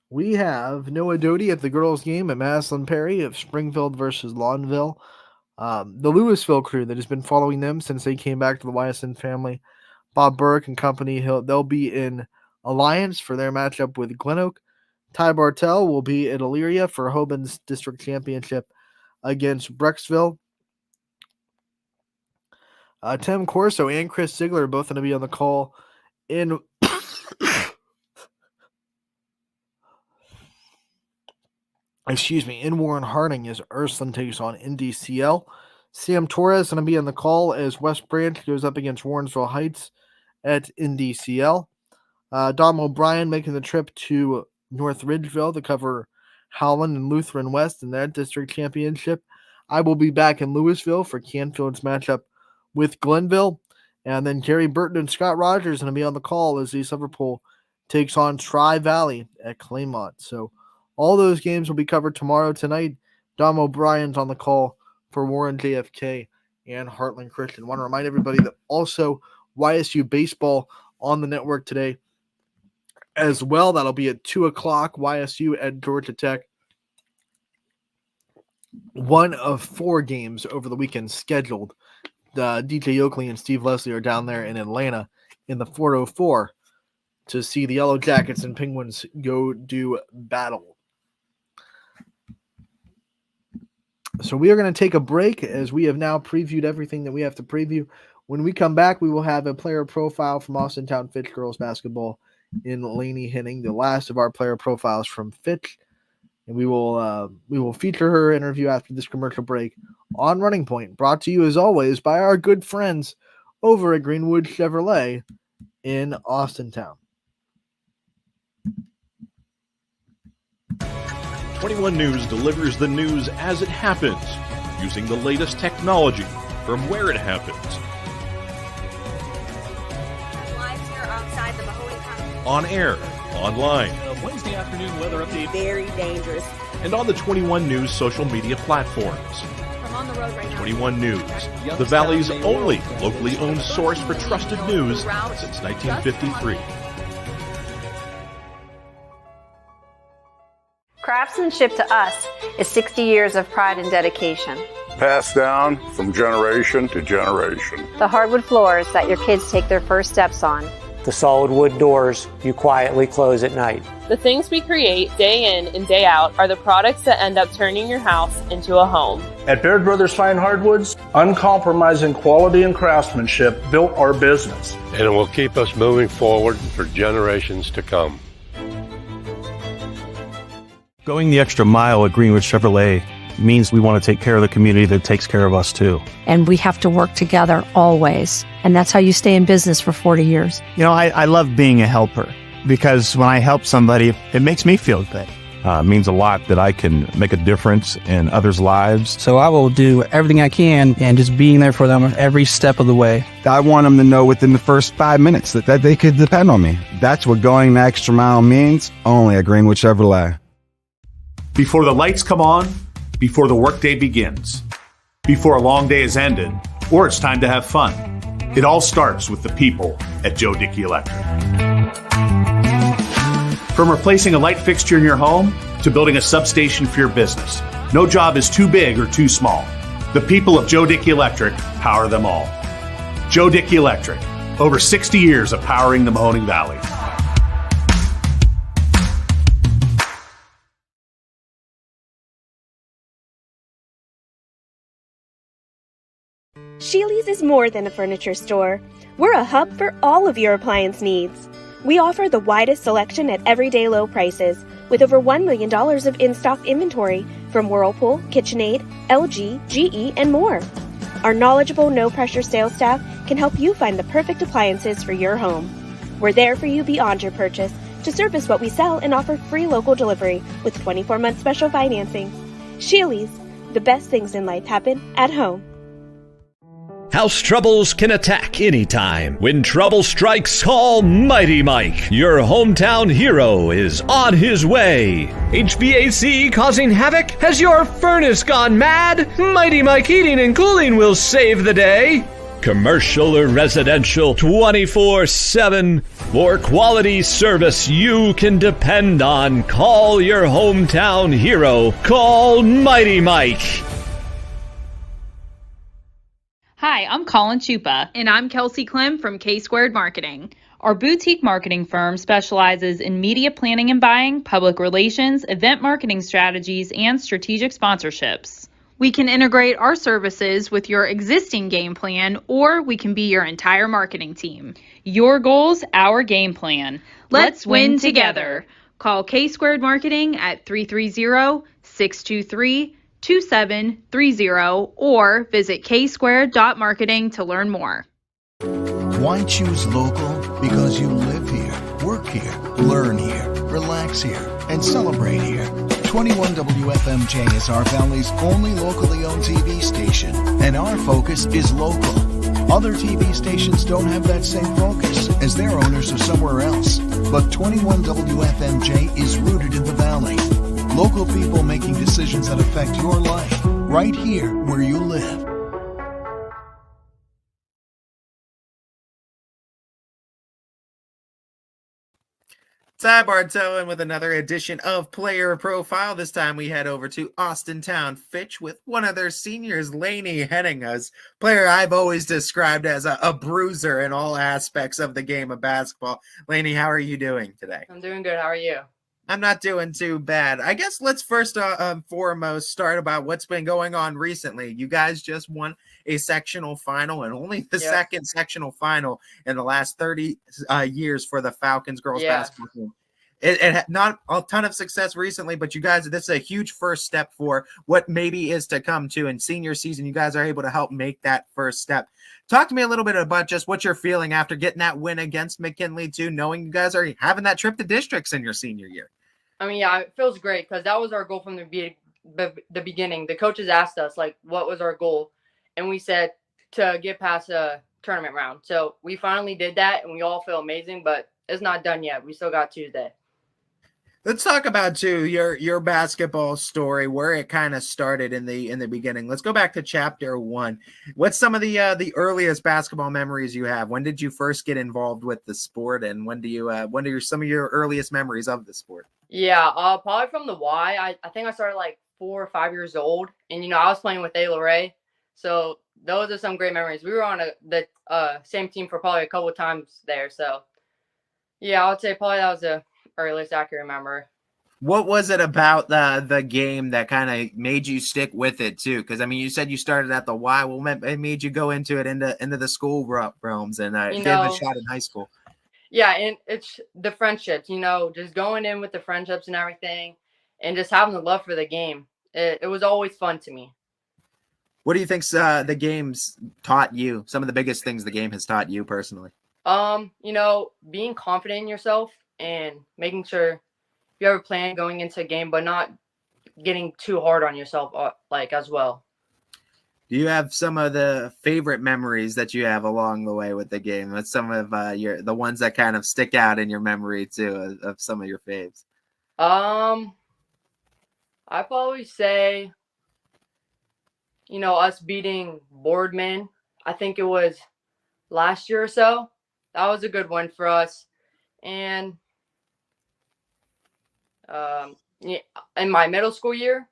We have Noah Doty at the girls' game at Maslin Perry of Springfield versus Laudonville. The Louisville crew that has been following them since they came back to the Ysn family, Bob Burke and company, they'll be in Alliance for their matchup with Glen Oak. Ty Bartell will be at Elyria for Hoban's district championship against Brecksville. Tim Corso and Chris Ziegler are both going to be on the call in in Warren Harding as Ursuline takes on NDCL. Sam Torres going to be on the call as West Branch goes up against Warrensville Heights at NDCL. Dom O'Brien making the trip to North Ridgeville to cover Howland and Lutheran West in that district championship. I will be back in Louisville for Canfield's matchup with Glenville. And then Gary Burton and Scott Rogers going to be on the call as East Liverpool takes on Tri-Valley at Claymont. So all those games will be covered tomorrow. Tonight, Dom O'Brien's on the call for Warren JFK and Heartland Christian. I want to remind everybody that also YSU baseball on the network today as well. That'll be at 2 o'clock, YSU at Georgia Tech. One of 4 games over the weekend scheduled. DJ Oakley and Steve Leslie are down there in Atlanta in the 404 to see the Yellow Jackets and Penguins go do battle. So we are going to take a break as we have now previewed everything that we have to preview. When we come back, we will have a player profile from Austintown Fitch girls basketball in Laney Henning, the last of our player profiles from Fitch. And we will feature her interview after this commercial break on Running Point, brought to you as always by our good friends over at Greenwood Chevrolet in Austintown. 21 News delivers the news as it happens, using the latest technology from where it happens. Live here outside the Mahoney County. On air, online, Wednesday afternoon weather update. Very dangerous. and on the 21 News social media platforms. I'm on the road right now. 21 News, the Valley's only locally owned source for trusted news since 1953. Craftsmanship to us is 60 years of pride and dedication. Passed down from generation to generation. The hardwood floors that your kids take their first steps on. The solid wood doors you quietly close at night. The things we create day in and day out are the products that end up turning your house into a home. At Baird Brothers Fine Hardwoods, uncompromising quality and craftsmanship built our business. And it will keep us moving forward for generations to come. Going the extra mile at Greenwood Chevrolet means we want to take care of the community that takes care of us too. And we have to work together always. And that's how you stay in business for 40 years. You know, I love being a helper because when I help somebody, it makes me feel good. It means a lot that I can make a difference in others' lives. So I will do everything I can and just being there for them every step of the way. I want them to know within the first 5 minutes that they could depend on me. That's what going the extra mile means, only at Greenwood Chevrolet. Before the lights come on, before the workday begins, before a long day is ended, or it's time to have fun. It all starts with the people at Joe Dickey Electric. From replacing a light fixture in your home to building a substation for your business, no job is too big or too small. The people of Joe Dickey Electric power them all. Joe Dickey Electric, over 60 years of powering the Mahoning Valley. Sheely's is more than a furniture store. We're a hub for all of your appliance needs. We offer the widest selection at everyday low prices, with over $1 million of in-stock inventory from Whirlpool, KitchenAid, LG, GE, and more. Our knowledgeable, no-pressure sales staff can help you find the perfect appliances for your home. We're there for you beyond your purchase to service what we sell and offer free local delivery with 24-month special financing. Sheely's, the best things in life happen at home. House troubles can attack anytime. When trouble strikes, call Mighty Mike. Your hometown hero is on his way. HVAC causing havoc? Has your furnace gone mad? Mighty Mike Heating and Cooling will save the day. Commercial or residential, 24/7. For quality service you can depend on. Call your hometown hero. Call Mighty Mike. Hi, I'm Colin Chupa. And I'm Kelsey Clem from K-Squared Marketing. Our boutique marketing firm specializes in media planning and buying, public relations, event marketing strategies, and strategic sponsorships. We can integrate our services with your existing game plan, or we can be your entire marketing team. Your goals, our game plan. Let's win together. Call K-Squared Marketing at 330-623-2730 or visit ksquared.marketing to learn more. Why choose local? Because you live here, work here, learn here, relax here, and celebrate here. 21 WFMJ is our Valley's only locally owned TV station, and our focus is local. Other TV stations don't have that same focus, as their owners are somewhere else. But 21 WFMJ is rooted in the Valley. Local people making decisions that affect your life, right here where you live. Ty Bartow with another edition of Player Profile. This time we head over to Austintown Fitch with one of their seniors, Lainey Henning, a player I've always described as a bruiser in all aspects of the game of basketball. Lainey, how are you doing today? I'm doing good. How are you? I'm not doing too bad. I guess let's first foremost start about what's been going on recently. You guys just won a sectional final, and only the second sectional final in the last 30 years for the Falcons girls basketball team. It had not a ton of success recently, but you guys, this is a huge first step for what maybe is to come to in senior season. You guys are able to help make that first step. Talk to me a little bit about just what you're feeling after getting that win against McKinley too, knowing you guys are having that trip to districts in your senior year. I mean, yeah, it feels great because that was our goal from the beginning. The coaches asked us, like, what was our goal? And we said to get past a tournament round. So we finally did that, and we all feel amazing, but it's not done yet. We still got Tuesday. Let's talk about too your basketball story, where it kind of started in the beginning. Let's go back to chapter 1. What's some of the earliest basketball memories you have? When did you first get involved with the sport, and when are some of your earliest memories of the sport? Yeah, probably from the Y. I think I started like 4 or 5 years old, and I was playing with A. Lorray, so those are some great memories. We were on the same team for probably a couple of times there, so yeah, I would say probably that was the earliest I can remember. What was it about the game that kind of made you stick with it too? Because I mean, you said you started at the Y. Well, it made you go into the school realms and give it a shot in high school. Yeah, and it's the friendships. Just going in with the friendships and everything, and just having the love for the game. It was always fun to me. What do you think the game's taught you? Some of the biggest things the game has taught you personally? Being confident in yourself and making sure you have a plan going into a game, but not getting too hard on yourself, as well. Do you have some of the favorite memories that you have along the way with the game? What's some of the ones that kind of stick out in your memory too of some of your faves? I'd probably say, us beating Boardman. I think it was last year or so. That was a good one for us. And in my middle school year,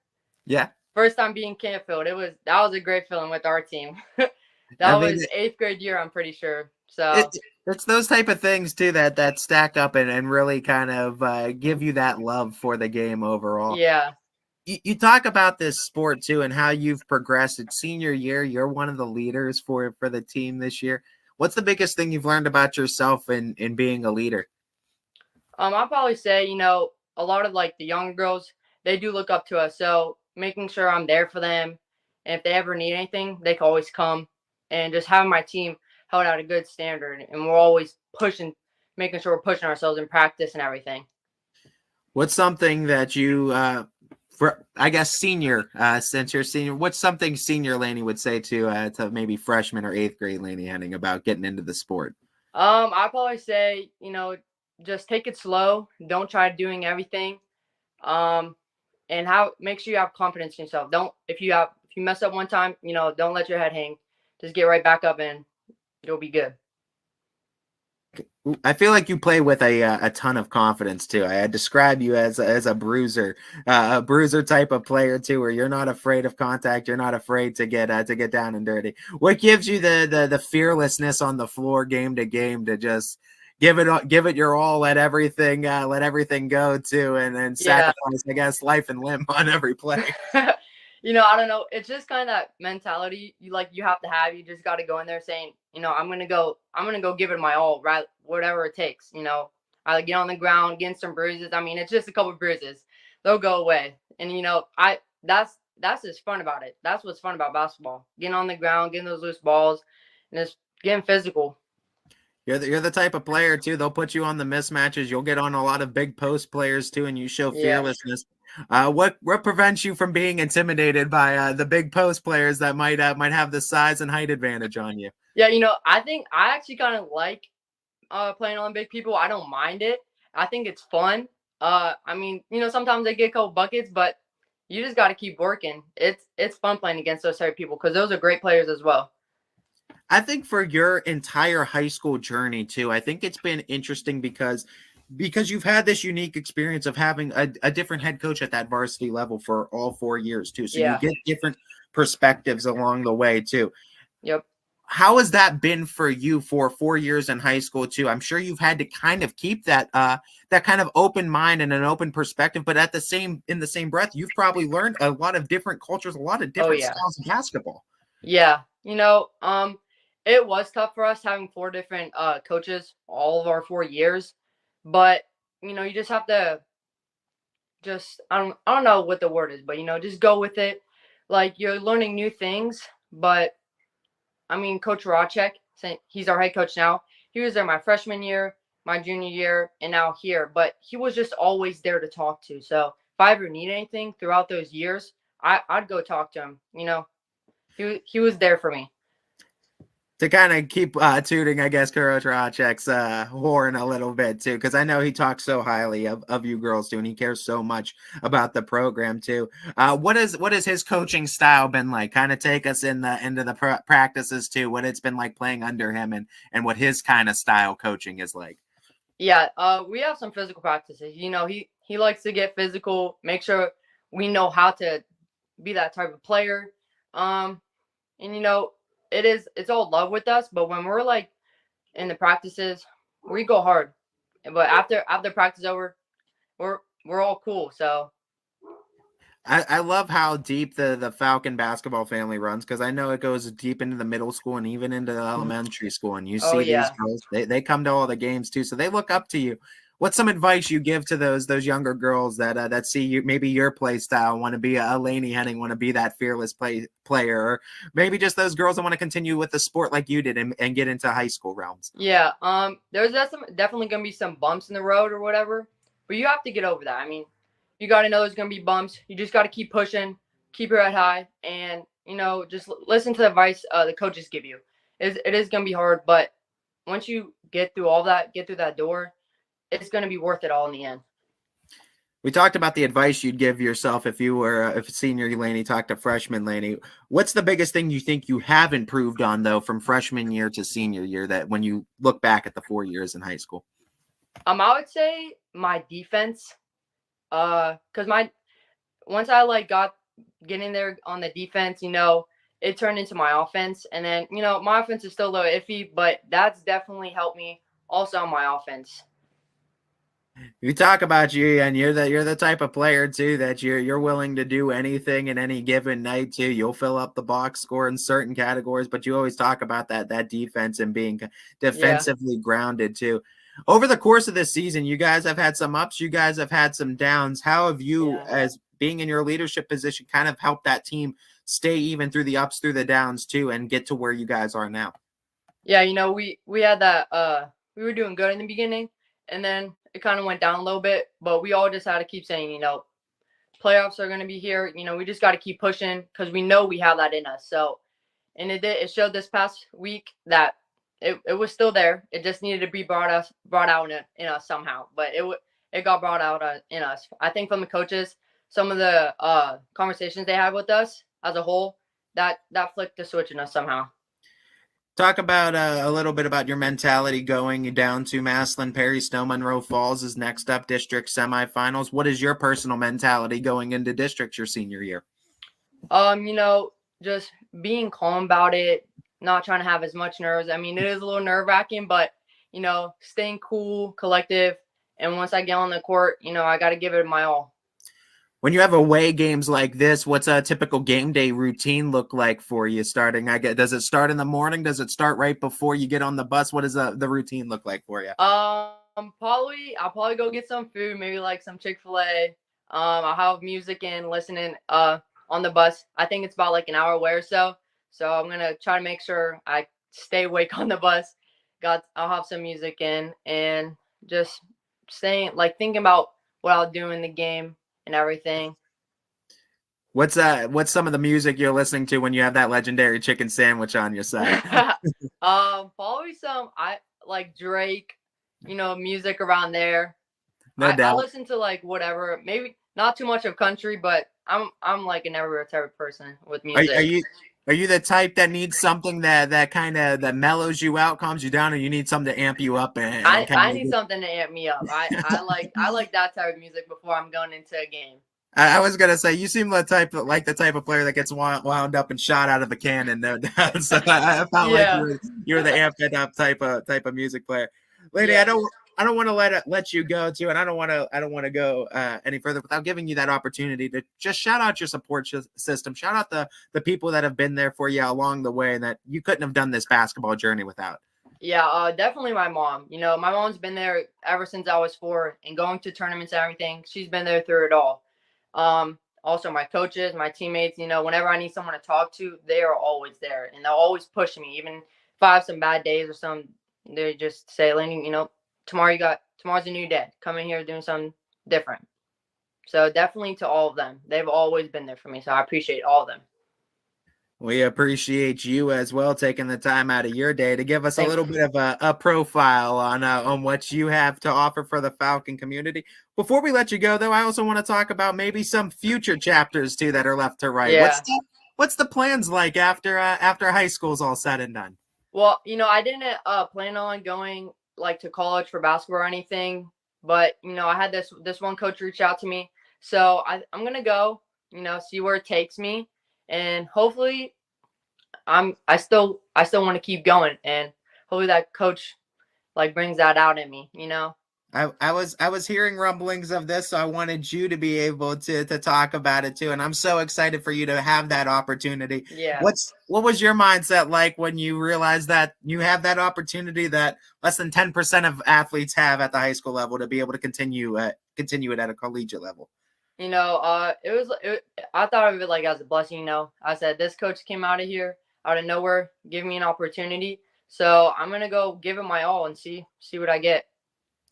first time being Canfield, that was a great feeling with our team. That was 8th grade year, I'm pretty sure. So it's those type of things too that stack up and really kind of give you that love for the game overall. Yeah. You talk about this sport too and how you've progressed. It's senior year. You're one of the leaders for the team this year. What's the biggest thing you've learned about yourself in being a leader? I'll probably say, a lot of the younger girls, they do look up to us. So making sure I'm there for them. And if they ever need anything, they can always come, and just having my team held at a good standard. And we're always making sure we're pushing ourselves in practice and everything. What's something that you, I guess senior, since you're senior, what's something senior Laney would say to maybe freshman or 8th grade Laney Henning about getting into the sport? I'd probably say, just take it slow. Don't try doing everything. And make sure you have confidence in yourself. If you mess up one time, don't let your head hang. Just get right back up and you'll be good. I feel like you play with a ton of confidence too. I describe you as a bruiser type of player too, where you're not afraid of contact. You're not afraid to get down and dirty. What gives you the fearlessness on the floor, game to game, to just give it your all, let everything go too, and sacrifice, I guess, life and limb on every play. I don't know. It's just kind of that mentality you have to have. You just got to go in there saying, I'm gonna go give it my all, right? Whatever it takes. I get on the ground, getting some bruises. I mean, it's just a couple of bruises. They'll go away. And that's just fun about it. That's what's fun about basketball. Getting on the ground, getting those loose balls, and just getting physical. You're the type of player too. They'll put you on the mismatches. You'll get on a lot of big post players too, and you show fearlessness. What prevents you from being intimidated by the big post players that might have the size and height advantage on you? Yeah, I think I actually kind of like playing on big people. I don't mind it. I think it's fun. I mean, sometimes they get a couple buckets, but you just got to keep working. It's fun playing against those type of people because those are great players as well. I think for your entire high school journey too, I think it's been interesting because you've had this unique experience of having a different head coach at that varsity level for all 4 years too. So you get different perspectives along the way too. Yep. How has that been for you for 4 years in high school too? I'm sure you've had to kind of keep that kind of open mind and an open perspective, but in the same breath, you've probably learned a lot of different cultures, a lot of different styles of basketball. Yeah. It was tough for us having 4 different coaches all of our 4 years, but you just have to I don't know what the word is, but just go with it. Like, you're learning new things, but Coach Racek, he's our head coach now. He was there my freshman year, my junior year, and now here. But he was just always there to talk to. So if I ever need anything throughout those years, I'd go talk to him. He was there for me. To kind of keep tooting, I guess, Coach Racek's horn a little bit too, because I know he talks so highly of you girls too, and he cares so much about the program too. What is his coaching style been like? Kind of take us into the practices too. What it's been like playing under him, and what his kind of style coaching is like. Yeah, we have some physical practices. He likes to get physical, make sure we know how to be that type of player. And it's all love with us, but when we're like in the practices, we go hard. But after practice over, we're all cool. So I love how deep the Falcon basketball family runs, because I know it goes deep into the middle school and even into the elementary school. And you see these girls, they come to all the games too, so they look up to you. What's some advice you give to those younger girls that see you, maybe your play style, want to be a Lainey Henning, want to be that fearless player, or maybe just those girls that want to continue with the sport like you did and get into high school realms? Yeah, there's definitely gonna be some bumps in the road or whatever, but you have to get over that. You got to know there's gonna be bumps. You just got to keep pushing, keep your head high, and just listen to the advice the coaches give you. It is gonna be hard, but once you get through all that, get through that door, it's going to be worth it all in the end. We talked about the advice you'd give yourself if you were if senior Laney talked to freshman Laney. What's the biggest thing you think you have improved on, though, from freshman year to senior year, that when you look back at the 4 years in high school? I would say my defense, because once I got getting there on the defense, it turned into my offense, and then my offense is still a little iffy, but that's definitely helped me also on my offense. You talk about you, and you're the type of player too that you're willing to do anything in any given night too. You'll fill up the box score in certain categories, but you always talk about that defense and being defensively grounded too. Over the course of this season, you guys have had some ups, you guys have had some downs. How have you, as being in your leadership position, kind of helped that team stay even through the ups, through the downs too, and get to where you guys are now? Yeah, we had that we were doing good in the beginning, and then it kind of went down a little bit, but we all just had to keep saying, playoffs are going to be here. We just got to keep pushing because we know we have that in us. So, and it showed this past week that it was still there. It just needed to be brought out in us somehow, but it got brought out in us. I think from the coaches, some of the conversations they had with us as a whole, that flicked the switch in us somehow. Talk about a little bit about your mentality going down to Massillon. Perry Snow Monroe Falls is next up, district semifinals. What is your personal mentality going into district your senior year? Just being calm about it, not trying to have as much nerves. It is a little nerve-wracking, but staying cool, collective, and once I get on the court, I got to give it my all. When you have away games like this, what's a typical game day routine look like for you starting? Does it start in the morning? Does it start right before you get on the bus? What does the routine look like for you? I'll probably go get some food, maybe like some Chick-fil-A. I'll have music in, listening on the bus. I think it's about like an hour away or so. So I'm gonna try to make sure I stay awake on the bus. I'll have some music in and just thinking about what I'll do in the game and everything. What's some of the music you're listening to when you have that legendary chicken sandwich on your side? Probably some I like Drake, music around there. No doubt. I listen to like whatever, maybe not too much of country, but I'm like an everywhere type of person with music. Are you the type that needs something that kind of that mellows you out, calms you down, or you need something to amp you up? I need something to amp me up. I like that type of music before I'm going into a game. I was gonna say you seem the type of player that gets wound up and shot out of a cannon, no doubt. So I felt like you're the amped up type of music player. Lady, I don't want to let you go too, and I don't want to go any further without giving you that opportunity to just shout out your support system, shout out the people that have been there for you along the way, and that you couldn't have done this basketball journey without. Yeah, definitely my mom. My mom's been there ever since I was 4, and going to tournaments and everything. She's been there through it all. Also my coaches, my teammates, whenever I need someone to talk to, they are always there and they'll always push me. Even if I have some bad days or something, they just say, Laney, tomorrow's a new day. Come in here doing something different. So definitely to all of them. They've always been there for me. So I appreciate all of them. We appreciate you as well taking the time out of your day to give us a little bit of a profile on what you have to offer for the Falcon community. Before we let you go, though, I also want to talk about maybe some future chapters too that are left to write. Yeah. What's the plans like after high school's all said and done? Well, I didn't plan on going to college for basketball or anything, but I had this one coach reach out to me, so I'm gonna go, see where it takes me, and hopefully, I still want to keep going, and hopefully that coach brings that out in me, I was hearing rumblings of this, so I wanted you to be able to talk about it too. And I'm so excited for you to have that opportunity. Yeah. What was your mindset like when you realized that you have that opportunity that less than 10% of athletes have at the high school level to be able to continue it at a collegiate level? I thought of it as a blessing. I said, this coach came out of nowhere, give me an opportunity. So I'm going to go give it my all and see what I get.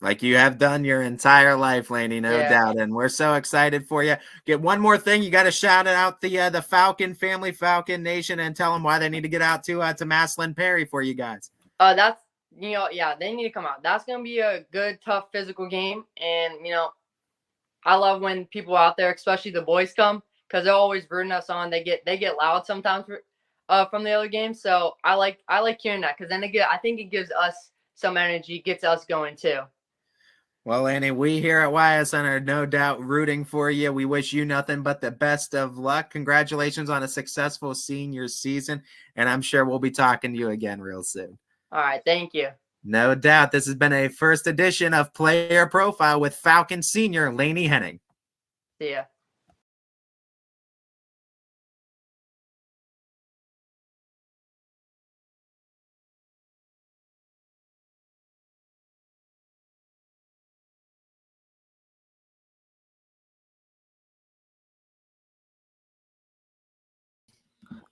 Like you have done your entire life, Laney, no doubt. And we're so excited for you. Get one more thing. You got to shout out the Falcon family, Falcon Nation, and tell them why they need to get out to Maslin Perry for you guys. That's, they need to come out. That's going to be a good, tough physical game. And, I love when people out there, especially the boys, come because they're always rooting us on. They get loud sometimes from the other games. So I like hearing that because then I think it gives us some energy, gets us going too. Well, Laney, we here at Ysn are no doubt rooting for you. We wish you nothing but the best of luck. Congratulations on a successful senior season, and I'm sure we'll be talking to you again real soon. All right, thank you. No doubt. This has been a first edition of Player Profile with Falcon senior Laney Henning. See ya.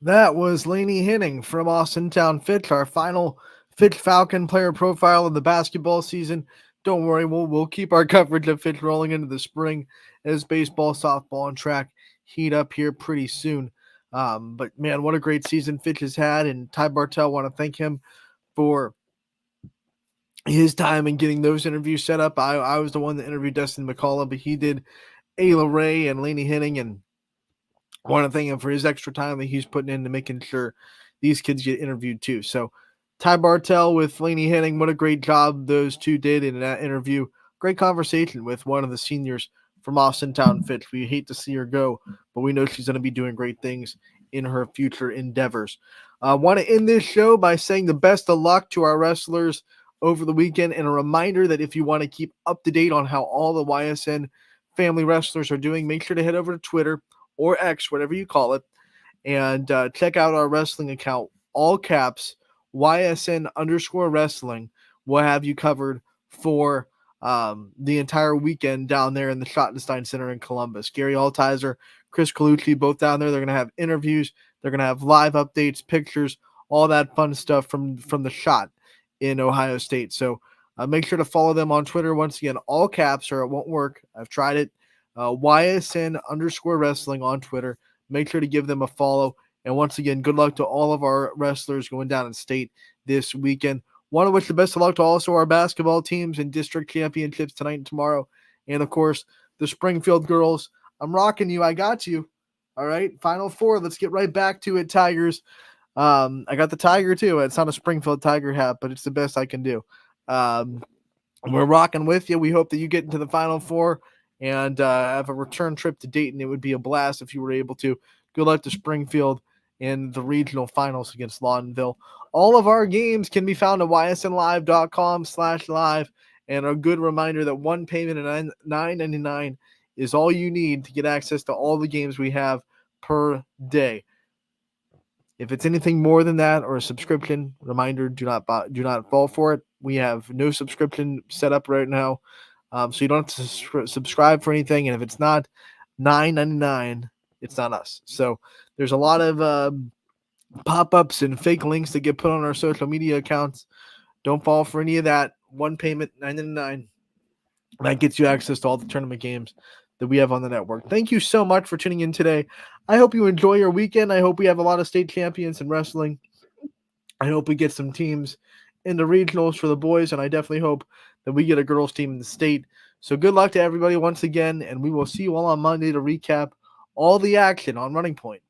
That was Laney Henning from Austintown Fitch, our final Fitch Falcon player profile of the basketball season. Don't worry, we'll keep our coverage of Fitch rolling into the spring as baseball, softball, and track heat up here pretty soon. But man, what a great season Fitch has had, and Ty Bartell, want to thank him for his time in getting those interviews set up. I was the one that interviewed Dustin McCullough, but he did Ayla Ray and Laney Henning, and I want to thank him for his extra time that he's putting into making sure these kids get interviewed too. So Ty Bartell with Laney Henning, what a great job those two did in that interview. Great conversation with one of the seniors from Austintown Fitch. We hate to see her go, but we know she's going to be doing great things in her future endeavors. I want to end this show by saying the best of luck to our wrestlers over the weekend, and a reminder that if you want to keep up to date on how all the YSN family wrestlers are doing, make sure to head over to Twitter or X, whatever you call it, and check out our wrestling account, all caps, YSN_wrestling. We'll have you covered for the entire weekend down there in the Schottenstein Center in Columbus. Gary Altizer, Chris Colucci, both down there. They're going to have interviews. They're going to have live updates, pictures, all that fun stuff from the Shot in Ohio State. So make sure to follow them on Twitter. Once again, all caps, or it won't work. I've tried it. YSN_wrestling on Twitter. Make sure to give them a follow. And once again, good luck to all of our wrestlers going down in state this weekend. Want to wish the best of luck to also our basketball teams in district championships tonight and tomorrow. And of course, the Springfield girls. I'm rocking you. I got you. All right. Final four. Let's get right back to it, Tigers. I got the Tiger too. It's not a Springfield Tiger hat, but it's the best I can do. We're rocking with you. We hope that you get into the Final Four and have a return trip to Dayton. It would be a blast if you were able to. Good luck to Springfield in the regional finals against Lawtonville. All of our games can be found at ysnlive.com/live. And a good reminder that one payment of $9.99 is all you need to get access to all the games we have per day. If it's anything more than that or a subscription, reminder, do not fall for it. We have no subscription set up right now, so you don't have to subscribe for anything. And if it's not $9.99, it's not us. So there's a lot of pop-ups and fake links that get put on our social media accounts. Don't fall for any of that. One payment, $9.99. That gets you access to all the tournament games that we have on the network. Thank you so much for tuning in today. I hope you enjoy your weekend. I hope we have a lot of state champions in wrestling. I hope we get some teams in the regionals for the boys, and I definitely hope that we get a girls team in the state. So good luck to everybody once again, and we will see you all on Monday to recap all the action on Running Point.